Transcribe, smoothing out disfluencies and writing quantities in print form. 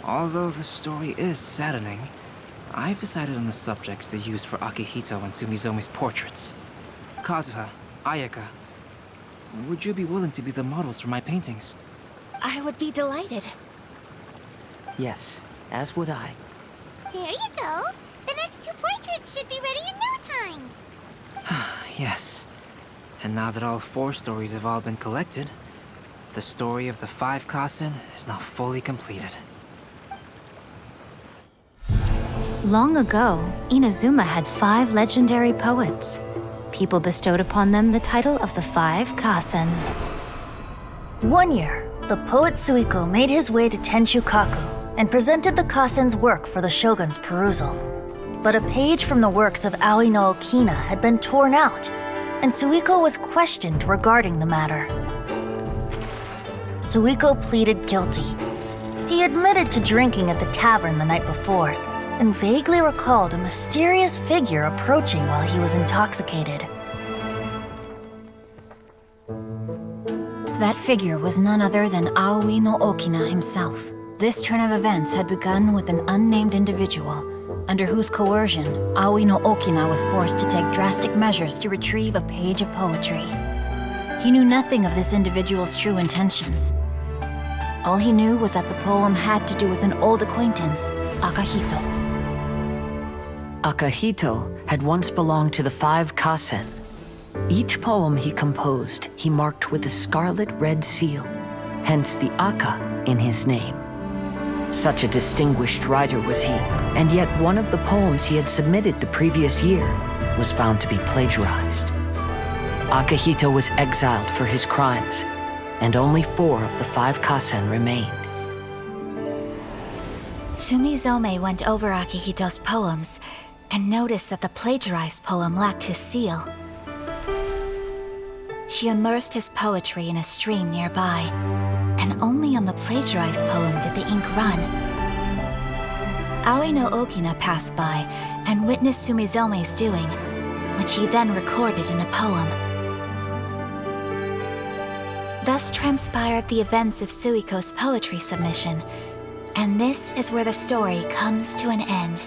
Although the story is saddening, I've decided on the subjects to use for Akihito and Sumizome's portraits. Kazuha, Ayaka, would you be willing to be the models for my paintings? I would be delighted. Yes, as would I. There you go. The next 2 portraits should be ready in no time. Yes. And now that all 4 stories have all been collected, the story of the Five Kasen is now fully completed. Long ago, Inazuma had 5 legendary poets. People bestowed upon them the title of the Five Kasen. One year, the poet Suiko made his way to Tenshukaku and presented the Kasen's work for the shogun's perusal. But a page from the works of Aoi no Okina had been torn out, and Suiko was questioned regarding the matter. Suiko pleaded guilty. He admitted to drinking at the tavern the night before, and vaguely recalled a mysterious figure approaching while he was intoxicated. That figure was none other than Aoi no Okina himself. This turn of events had begun with an unnamed individual, under whose coercion, Aoi no Okina was forced to take drastic measures to retrieve a page of poetry. He knew nothing of this individual's true intentions. All he knew was that the poem had to do with an old acquaintance, Akihito. Akihito had once belonged to the Five Kasen. Each poem he composed, he marked with a scarlet red seal, hence the Aka in his name. Such a distinguished writer was he, and yet one of the poems he had submitted the previous year was found to be plagiarized. Akihito was exiled for his crimes, and only 4 of the Five Kasen remained. Sumizome went over Akihito's poems and noticed that the plagiarized poem lacked his seal. She immersed his poetry in a stream nearby, and only on the plagiarized poem did the ink run. Aoi no Okina passed by and witnessed Sumizome's doing, which he then recorded in a poem. Thus transpired the events of Suiko's poetry submission, and this is where the story comes to an end.